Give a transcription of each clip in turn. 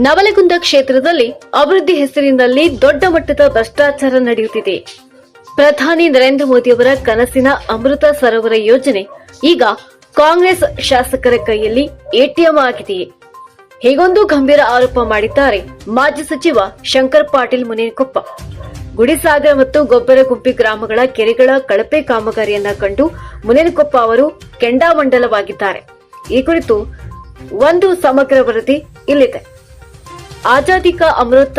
ನವಲಗುಂದ ಕ್ಷೇತ್ರದಲ್ಲಿ ಅಭಿವೃದ್ಧಿ ಹೆಸರಿನಲ್ಲಿ ದೊಡ್ಡ ಮಟ್ಟದ ಭ್ರಷ್ಟಾಚಾರ ನಡೆಯುತ್ತಿದೆ. ಪ್ರಧಾನಿ ನರೇಂದ್ರ ಮೋದಿಯವರ ಕನಸಿನ ಅಮೃತ ಸರೋವರ ಯೋಜನೆ ಈಗ ಕಾಂಗ್ರೆಸ್ ಶಾಸಕರ ಕೈಯಲ್ಲಿ ಎಟಿಎಂ ಆಗಿದೆಯೇ? ಹೀಗೊಂದು ಗಂಭೀರ ಆರೋಪ ಮಾಡಿದ್ದಾರೆ ಮಾಜಿ ಸಚಿವ ಶಂಕರ್ ಪಾಟೀಲ್ ಮುನೇನಕೊಪ್ಪ. ಗುಡಿಸಾಗರ ಮತ್ತು ಗೊಬ್ಬರಗುಂಪಿ ಗ್ರಾಮಗಳ ಕೆರೆಗಳ ಕಳಪೆ ಕಾಮಗಾರಿಯನ್ನ ಕಂಡು ಮುನೇನಕೊಪ್ಪ ಅವರು ಕೆಂಡಾಮಂಡಲವಾಗಿದ್ದಾರೆ. ಈ ಕುರಿತು ಒಂದು ಸಮಗ್ರ ವರದಿ ಇಲ್ಲಿದೆ. ಆಜಾದಿ ಕಾ ಅಮೃತ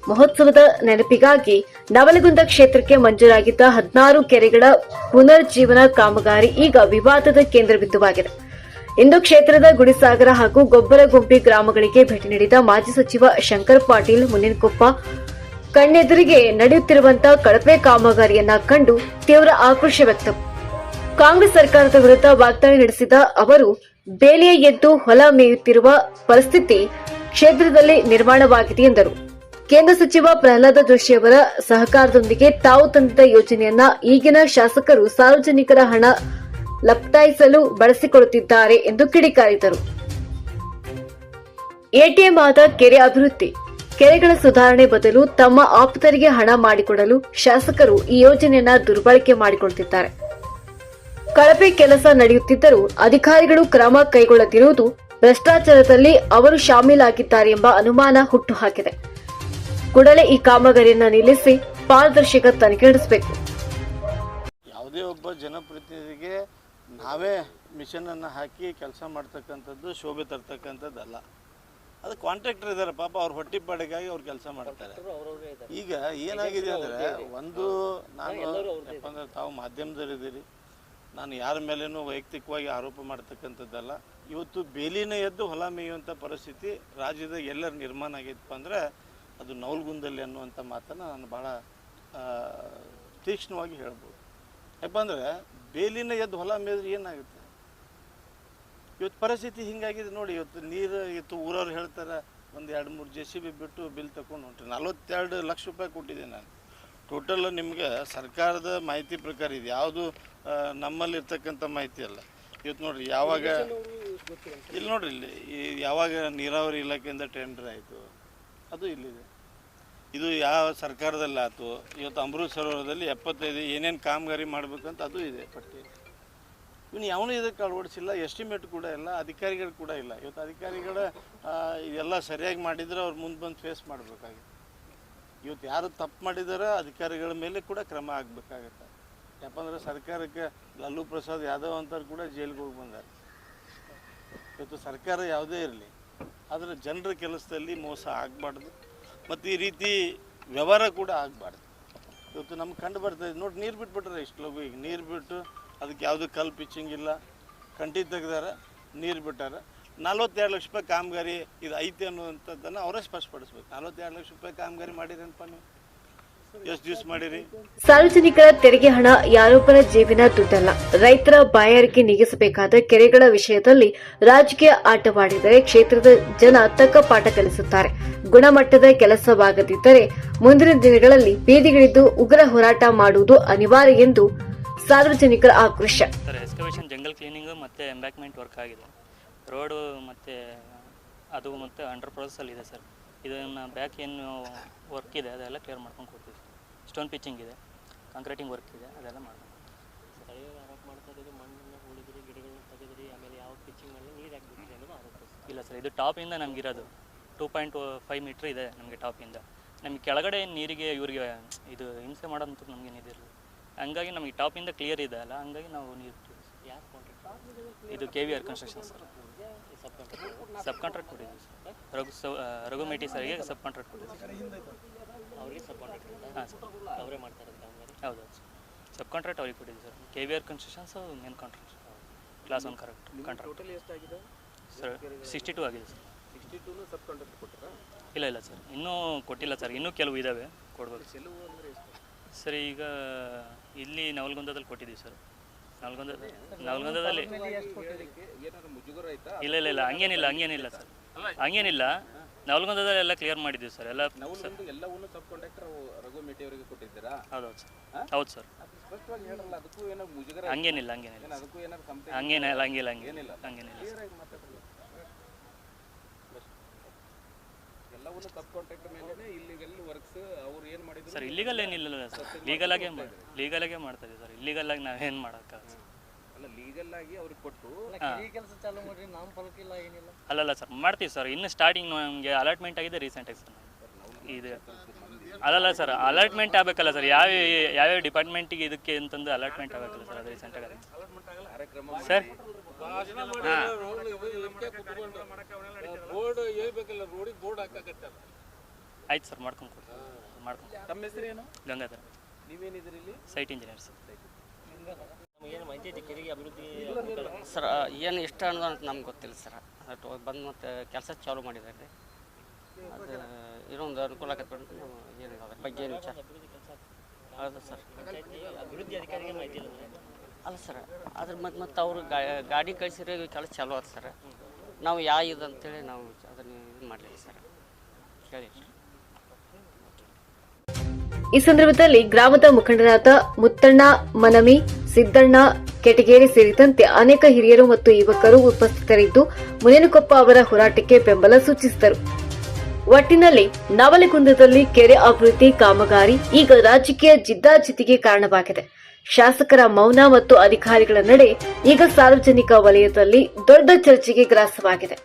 ಮಹೋತ್ಸವದ ನೆನಪಿಗಾಗಿ ನವಲಗುಂದ ಕ್ಷೇತ್ರಕ್ಕೆ ಮಂಜೂರಾಗಿದ್ದ 16 ಕೆರೆಗಳ ಪುನರ್ಜೀವನ ಕಾಮಗಾರಿ ಈಗ ವಿವಾದದ ಕೇಂದ್ರಬಿಂದುವಾಗಿದೆ. ಇಂದು ಕ್ಷೇತ್ರದ ಗುಡಿಸಾಗರ ಹಾಗೂ ಗೊಬ್ಬರಗುಂಪಿ ಗ್ರಾಮಗಳಿಗೆ ಭೇಟಿ ನೀಡಿದ ಮಾಜಿ ಸಚಿವ ಶಂಕರ್ ಪಾಟೀಲ್ ಮುನೇನಕೊಪ್ಪ ಕಣ್ಣೆದುರಿಗೆ ನಡೆಯುತ್ತಿರುವಂತಹ ಕಳಪೆ ಕಾಮಗಾರಿಯನ್ನ ಕಂಡು ತೀವ್ರ ಆಕ್ರೋಶ ವ್ಯಕ್ತಪಡಿಸಿದರು. ಕಾಂಗ್ರೆಸ್ ಸರ್ಕಾರದ ವಿರುದ್ಧ ವಾಗ್ದಾಳಿ ನಡೆಸಿದ ಅವರು ಬೇಲಿಯ ಎದ್ದು ಹೊಲ ಮೇಯುತ್ತಿರುವ ಪರಿಸ್ಥಿತಿ ಕ್ಷೇತ್ರದಲ್ಲಿ ನಿರ್ಮಾಣವಾಗಿದೆ ಎಂದರು. ಕೇಂದ್ರ ಸಚಿವ ಪ್ರಹ್ಲಾದ ಜೋಶಿಯವರ ಸಹಕಾರದೊಂದಿಗೆ ತಾವು ತಂದಿದ್ದ ಯೋಜನೆಯನ್ನ ಈಗಿನ ಶಾಸಕರು ಸಾರ್ವಜನಿಕರ ಹಣ ಲಪಟಾಯಿಸಲು ಬಳಸಿಕೊಳ್ಳುತ್ತಿದ್ದಾರೆ ಎಂದು ಕಿಡಿಕಾರಿದರು. ಎಟಿಎಂ ಆದ ಕೆರೆ ಅಭಿವೃದ್ಧಿ, ಕೆರೆಗಳ ಸುಧಾರಣೆ ಬದಲು ತಮ್ಮ ಆಪ್ತರಿಗೆ ಹಣ ಮಾಡಿಕೊಡಲು ಶಾಸಕರು ಈ ಯೋಜನೆಯನ್ನ ದುರ್ಬಳಕೆ ಮಾಡಿಕೊಳ್ಳುತ್ತಿದ್ದಾರೆ. ಕಳಪೆ ಕೆಲಸ ನಡೆಯುತ್ತಿದ್ದರೂ ಅಧಿಕಾರಿಗಳು ಕ್ರಮ ಕೈಗೊಳ್ಳದಿರುವುದು ಭ್ರಷ್ಟಾಚಾರದಲ್ಲಿ ಅವರು ಶಾಮೀಲಾಗಿದ್ದಾರೆ ಎಂಬ ಅನುಮಾನ ಹುಟ್ಟುಹಾಕಿದೆ. ಕೂಡಲೇ ಈ ಕಾಮಗಾರಿಯನ್ನು ನಿಲ್ಲಿಸಿ ಪಾರದರ್ಶಕ ತನಿಖೆ ನಡೆಸಬೇಕು. ಯಾವುದೇ ಒಬ್ಬ ಜನಪ್ರತಿನಿಧಿಗೆ ನಾವೇ ಮಿಷನ್ ಅನ್ನು ಹಾಕಿ ಕೆಲಸ ಮಾಡ್ತಕ್ಕಂಥದ್ದು ಶೋಭೆ ತರ್ತಕ್ಕಂಥದ್ದಲ್ಲ. ಅದು ಕಾಂಟ್ರಾಕ್ಟರ್ ಇದ್ದಾರೆ, ಪಾಪ ಅವ್ರ ಹೊಟ್ಟಿಪಾಡಿಗಾಗಿ ಅವ್ರು ಕೆಲಸ ಮಾಡ್ತಾರೆ. ಈಗ ಏನಾಗಿದೆ ಅಂದರೆ, ಒಂದು ನಾನು ಯಾಕಂದ್ರೆ ತಾವು ಮಾಧ್ಯಮದಲ್ಲಿದ್ದೀರಿ, ನಾನು ಯಾರ ಮೇಲೇನೂ ವೈಯಕ್ತಿಕವಾಗಿ ಆರೋಪ ಮಾಡ್ತಕ್ಕಂಥದ್ದಲ್ಲ. ಇವತ್ತು ಬೇಲಿನ ಎದ್ದು ಹೊಲ ಮೇಯುವಂಥ ಪರಿಸ್ಥಿತಿ ರಾಜ್ಯದ ಎಲ್ಲರ ನಿರ್ಮಾಣ ಆಗೈತಪ್ಪ ಅಂದರೆ ಅದು ನವಲಗುಂದಲ್ಲಿ ಅನ್ನುವಂಥ ಮಾತನ್ನು ನಾನು ಭಾಳ ತೀಕ್ಷ್ಣವಾಗಿ ಹೇಳ್ಬೋದು. ಯಾಕಪ್ಪ ಅಂದರೆ ಬೇಲಿನ ಎದ್ದು ಹೊಲ ಮೇಯ್ದ್ರೆ ಏನಾಗುತ್ತೆ? ಇವತ್ತು ಪರಿಸ್ಥಿತಿ ಹಿಂಗಾಗಿದೆ ನೋಡಿ. ಇವತ್ತು ಊರವ್ರು ಹೇಳ್ತಾರೆ, ಒಂದು 2-3 JCB ಬಿಟ್ಟು ಬಿಲ್ ತಗೊಂಡು ಹೊಂಟ್ರಿ. 42 ಲಕ್ಷ ರೂಪಾಯಿ ಕೊಟ್ಟಿದ್ದೆ ನಾನು. ಟೋಟಲ್ ನಿಮಗೆ ಸರ್ಕಾರದ ಮಾಹಿತಿ ಪ್ರಕಾರ ಇದು ಯಾವುದು ನಮ್ಮಲ್ಲಿರ್ತಕ್ಕಂಥ ಮಾಹಿತಿ ಅಲ್ಲ. ಇವತ್ತು ನೋಡಿರಿ, ಯಾವಾಗ ಇಲ್ಲಿ ನೋಡ್ರಿ, ಇಲ್ಲಿ ಯಾವಾಗ ನೀರಾವರಿ ಇಲಾಖೆಯಿಂದ ಟೆಂಡರ್ ಆಯಿತು ಅದು ಇಲ್ಲಿದೆ. ಇದು ಯಾವ ಸರ್ಕಾರದಲ್ಲಿ ಆಯ್ತು. ಇವತ್ತು ಅಮೃತ ಸರೋವರದಲ್ಲಿ 75 ಏನೇನು ಕಾಮಗಾರಿ ಮಾಡಬೇಕಂತ ಅದು ಇದೆ ಪಟ್ಟಿ. ಇವನು ಯಾವನೂ ಇದಕ್ಕೆ ಅಳವಡಿಸಿಲ್ಲ, ಎಸ್ಟಿಮೇಟ್ ಕೂಡ ಇಲ್ಲ, ಅಧಿಕಾರಿಗಳು ಕೂಡ ಇಲ್ಲ. ಇವತ್ತು ಅಧಿಕಾರಿಗಳ ಇದೆಲ್ಲ ಸರಿಯಾಗಿ ಮಾಡಿದರೆ ಅವ್ರು ಮುಂದೆ ಬಂದು ಫೇಸ್ ಮಾಡಬೇಕಾಗಿತ್ತು. ಇವತ್ತು ಯಾರು ತಪ್ಪು ಮಾಡಿದಾರೋ ಅಧಿಕಾರಿಗಳ ಮೇಲೆ ಕೂಡ ಕ್ರಮ ಆಗಬೇಕಾಗತ್ತೆ. ಯಾಕಂದರೆ ಸರ್ಕಾರಕ್ಕೆ ಲಾಲೂ ಪ್ರಸಾದ್ ಯಾದವ್ ಅಂತವ್ರು ಕೂಡ ಜೈಲಿಗೆ ಹೋಗಿ ಬಂದಾರೆ. ಇವತ್ತು ಸರ್ಕಾರ ಯಾವುದೇ ಇರಲಿ, ಆದರೆ ಜನರ ಕೆಲಸದಲ್ಲಿ ಮೋಸ ಆಗಬಾರ್ದು ಮತ್ತು ಈ ರೀತಿ ವ್ಯವಹಾರ ಕೂಡ ಆಗಬಾರ್ದು. ಇವತ್ತು ನಮ್ಗೆ ಕಂಡು ಬರ್ತಾಯಿದೆ ನೋಡಿ, ನೀರು ಬಿಟ್ಬಿಟ್ರೆ ಇಷ್ಟು ಲಗು. ಈಗ ನೀರು ಬಿಟ್ಟು ಅದಕ್ಕೆ ಯಾವುದೂ ಕಲ್ ಪಿಚ್ಚಿಂಗ್ ಇಲ್ಲ, ಕಂಟಿ ತೆಗ್ದಾರೆ, ನೀರು ಬಿಟ್ಟಾರೆ. 42 ಲಕ್ಷ ರೂಪಾಯಿ ಕಾಮಗಾರಿ ಇದು ಐತೆ ಅನ್ನುವಂಥದ್ದನ್ನು ಅವರೇ ಸ್ಪಷ್ಟಪಡಿಸ್ಬೇಕು. 42 ಲಕ್ಷ ರೂಪಾಯಿ ಕಾಮಗಾರಿ ಮಾಡಿರೇನಪ್ಪ ನೀವು? ಎಷ್ಟು ದಿವಸ ಮಾಡಿರಿ? ಸಾರ್ವಜನಿಕರ ತೆರಿಗೆ ಹಣ ಯಾರೊಬ್ಬರ ಜೇಬಿನ ದುಡ್ಡಲ್ಲ. ರೈತರ ಬಾಯಾರಿಕೆ ನೀಗಿಸಬೇಕಾದ ಕೆರೆಗಳ ವಿಷಯದಲ್ಲಿ ರಾಜಕೀಯ ಆಟವಾಡಿದರೆ ಕ್ಷೇತ್ರದ ಜನ ತಕ್ಕ ಪಾಠ ಕಲಿಸುತ್ತಾರೆ. ಗುಣಮಟ್ಟದ ಕೆಲಸವಾಗದಿದ್ದರೆ ಮುಂದಿನ ದಿನಗಳಲ್ಲಿ ಬೀದಿಗಿಳಿದು ಉಗ್ರ ಹೋರಾಟ ಮಾಡುವುದು ಅನಿವಾರ್ಯ ಎಂದು ಸಾರ್ವಜನಿಕರ ಆಕ್ರೋಶ. ಎಕ್ಸ್ಕವೇಷನ್, ಜಂಗಲ್ ಕ್ಲೀನಿಂಗ್ ಮತ್ತೆ ಎಂಬ್ಯಾಕ್ಮೆಂಟ್ ವರ್ಕ್ ಆಗಿದೆ. ರೋಡು ಮತ್ತು ಅದು ಮತ್ತು ಅಂಡರ್ ಪ್ರೋಸೆಸ್ಸಲ್ಲಿ ಇದೆ ಸರ್. ಇದನ್ನು ಬ್ಯಾಕ್ ಏನು ವರ್ಕ್ ಇದೆ ಅದೆಲ್ಲ ಕ್ಲಿಯರ್ ಮಾಡ್ಕೊಂಡು ಕೊಡ್ತೀವಿ. ಸ್ಟೋನ್ ಪಿಚ್ಚಿಂಗ್ ಇದೆ, ಕಾಂಕ್ರೀಟಿಂಗ್ ವರ್ಕ್ ಇದೆ, ಅದೆಲ್ಲ ಮಾಡ್ತೀವಿ. ಆರೋಪ ಮಾಡ್ತಾ ಇದ್ದು ಮಣ್ಣನ್ನು ಹೂಳಿದ್ರಿ, ಗಿಡಗಳನ್ನ ತೆಗೆದ್ರಿ, ಆಮೇಲೆ ಯಾವ ಪಿಚ್ಚಿಂಗ್ ಮಾಡಿ ನೀರು ಹಾಕ್ಬಿಟ್ರಿ ಅನ್ನೋದು ಆರೋಪ. ಇಲ್ಲ ಸರ್, ಇದು ಟಾಪಿಂದ ನಮಗಿರೋದು 2.5 ಮೀಟ್ರ್ ಇದೆ ನಮಗೆ ಟಾಪಿಂದ. ನಮಗೆ ಕೆಳಗಡೆ ನೀರಿಗೆ ಇವ್ರಿಗೆ ಇದು ಹಿಂಸೆ ಮಾಡೋದಂತೂ ನಮಗೇನಿದಿರಲಿಲ್ಲ. ಹಂಗಾಗಿ ನಮಗೆ ಟಾಪಿಂದ ಕ್ಲಿಯರ್ ಇದೆ ಅಲ್ಲ, ಹಂಗಾಗಿ ನಾವು ನೀರು ಯಾರು ಕಾಂಟ್ರಾಕ್ಟ್? ಇದು KVR construction sir. Sub contract ಕೊಟ್ಟಿದ್ದೀವಿ ಸರ್. ರಘು ಮೇಟಿ ಸರಿಗೆ ಸಬ್ ಕಾಂಟ್ರಾಕ್ಟ್ ಕೊಟ್ಟಿದ್ದೀವಿ. ಅವ್ರಿಗೆ ಸಬ್ ಕಾಂಟ್ರಾಕ್ಟ್? ಹಾಂ ಸರ್, ಅವರೇ ಮಾಡ್ತಾರೆ ಕಾಮಗಾರಿ? ಹೌದು ಸರ್, ಸಬ್ ಕಾಂಟ್ರಾಕ್ಟ್ ಅವ್ರಿಗೆ ಕೊಟ್ಟಿದ್ದೀವಿ sir. KVR constructions main contract, class 1 contract. Total ಎಷ್ಟಾಗಿದೆ ಸರ್? 62 ಆಗಿದೆ ಸರ್. 62 sub contract ಕೊಟ್ಟರಾ? ಇಲ್ಲ ಸರ್, ಇನ್ನೂ ಕೊಟ್ಟಿಲ್ಲ ಸರ್, ಇನ್ನೂ ಕೆಲವು ಇದ್ದಾವೆ ಕೊಡ್ಬೇಕು. ಕೆಲವು ಅಂದರೆ ಎಷ್ಟು ಸರ್? ಈಗ ಇಲ್ಲಿ ನವಲಗುಂದದಲ್ಲಿ ಕೊಟ್ಟಿದ್ದೀವಿ ಸರ್. ನವಲಗುಂದದಲ್ಲಿ ಇಲ್ಲ ಹಂಗೇನಿಲ್ಲ ಸರ್, ಹಂಗೇನಿಲ್ಲ. ನವಲಗುಂದದಲ್ಲಿ ಎಲ್ಲ ಕ್ಲಿಯರ್ ಮಾಡಿದ್ದೀವಿ ಸರ್. ಎಲ್ಲ ಎಲ್ಲವನ್ನೂ ಸಬ್ ಕಾಂಟ್ರಾಕ್ಟರ್ ರಘು ಮೇಟಿ ಅವರಿಗೆ ಕೊಟ್ಟಿದ್ದೀರಾ? ಹೌದು ಸರ್. ಹೌದು ಸರ್, ಸ್ಪಷ್ಟವಾಗಿ ಹೇಳಲ್ಲ. ಅದಕ್ಕೂ ಏನೋ ಮುಜುಗರ? ಹಂಗೇನಿಲ್ಲ ಅದಕ್ಕೂ ಏನಾದ್ರು ಹಂಗೇನಿಲ್ಲ. ಸಬ್ ಕಾಂಟ್ರಾಕ್ಟರ್ ಮೇಲೆ ಇಲ್ಲಿಗಲ್ ವರ್ಕ್ಸ್ ಅವ್ರು ಏನು ಮಾಡಿದ್ರು ಸರ್ ಇಲ್ಲಿಗಲ್ ಏನಿಲ್ಲ ಸರ್, ಲೀಗಲಾಗೆ ಮಾಡ್ತಾ ಇದೀವಿ ಸರ್. ಇಲ್ಲಿಗಲಾಗಿ ನಾವೇನು ಮಾಡೋಕ್ಕಾಗಲ್ಲ. ಅಲ್ಲ ಲೀಗಲ್ ಆಗಿ ಅವ್ರಿಗೆ ಕೊಟ್ಟು ಕೆಲಸ ಚಾಲೂ ಮಾಡ್ರಿ, ನಾಮ ಫಲಕ ಇಲ್ಲ ಏನಿಲ್ಲ. ಅಲ್ಲಲ್ಲ ಸರ್ ಮಾಡ್ತೀವಿ ಸರ್. ಇನ್ನು ಸ್ಟಾರ್ಟಿಂಗ್ ನಮಗೆ ಅಲಾಟ್ಮೆಂಟ್ ಆಗಿದೆ ರೀಸೆಂಟಾಗಿ ಸರ್. ಇದು ಅಲ್ಲಲ್ಲ ಸರ್, ಅಲಾಟ್ಮೆಂಟ್ ಆಗಬೇಕಲ್ಲ ಸರ್, ಯಾವ್ಯಾವ ಡಿಪಾರ್ಟ್ಮೆಂಟಿಗೆ ಇದಕ್ಕೆ ಅಂತಂದು ಅಲಾಟ್ಮೆಂಟ್ ಆಗಬೇಕಲ್ಲ ಸರ್, ಅದು ರೀಸೆಂಟಾಗಿ ಕಾರ್ಯಕ್ರಮ ಸರ್. ಬೋರ್ಡ್ ಹೇಳ್ಬೇಕಲ್ಲ, ರೋಡಿಗೆ ಬೋರ್ಡ್ ಹಾಕಕತ್ತಲ್ಲ. ಆಯ್ತು ಸರ್, ಮಾಡ್ಕೊಂಡು ತಮ್ಮ ಹೆಸರೇನು? ಗಂಗಾಧರ್, ನೀವೇನಿದ್ರಿ ಇಲ್ಲಿ? Site engineer sir. ನಮಗೇನು ಮಾಹಿತಿ ಐತಿ ಕೆರೆಗೆ ಅಭಿವೃದ್ಧಿ ಸರ್ ಏನು ಇಷ್ಟ ಅನ್ನೋದು ಅಂತ ನಮ್ಗೆ ಗೊತ್ತಿಲ್ಲ ಸರ್. ಅದು ಬಂದು ಮತ್ತು ಕೆಲಸ ಚಾಲೂ ಮಾಡಿದ್ದಾರೆ. ಅದು ಇನ್ನೊಂದು ಅನುಕೂಲ ಆಗತ್ತೆ ನಾವು ಏನಿಲ್ಲ ಅದ್ರ ಬಗ್ಗೆ ಏನು ವಿಚಾರ. ಹೌದು ಸರ್. ಅಭಿವೃದ್ಧಿ ಅಧಿಕಾರಿಗೆ ಮಾಹಿತಿ ಇಲ್ಲ. ಅಲ್ಲ ಸರ್, ಅದ್ರ ಮತ್ತು ಅವರು ಗಾಡಿ ಕಳಿಸಿರೋ ಕೆಲಸ ಚಾಲೂ ಆಯ್ತು ಸರ್. ನಾವು ಇದು ಅಂತೇಳಿ ನಾವು ಅದನ್ನು ಇದು ಮಾಡಲಿಲ್ಲ ಸರ್, ಕೇಳಿ. ಈ ಸಂದರ್ಭದಲ್ಲಿ ಗ್ರಾಮದ ಮುಖಂಡರಾದ ಮುತ್ತಣ್ಣ ಮನಮಿ, ಸಿದ್ದಣ್ಣ ಕೆಟಗೇರಿ ಸೇರಿದಂತೆ ಅನೇಕ ಹಿರಿಯರು ಮತ್ತು ಯುವಕರು ಉಪಸ್ಥಿತರಿದ್ದು ಮುನೇನಕೊಪ್ಪ ಅವರ ಹೋರಾಟಕ್ಕೆ ಬೆಂಬಲ ಸೂಚಿಸಿದರು. ಒಟ್ಟಿನಲ್ಲಿ ನವಲಗುಂದದಲ್ಲಿ ಕೆರೆ ಅಭಿವೃದ್ಧಿ ಕಾಮಗಾರಿ ಈಗ ರಾಜಕೀಯ ಜಿದ್ದಾಜಿದ್ದಿಗೆ ಕಾರಣವಾಗಿದೆ. ಶಾಸಕರ ಮೌನ ಮತ್ತು ಅಧಿಕಾರಿಗಳ ನಡೆ ಈಗ ಸಾರ್ವಜನಿಕ ವಲಯದಲ್ಲಿ ದೊಡ್ಡ ಚರ್ಚೆಗೆ ಗ್ರಾಸವಾಗಿದೆ.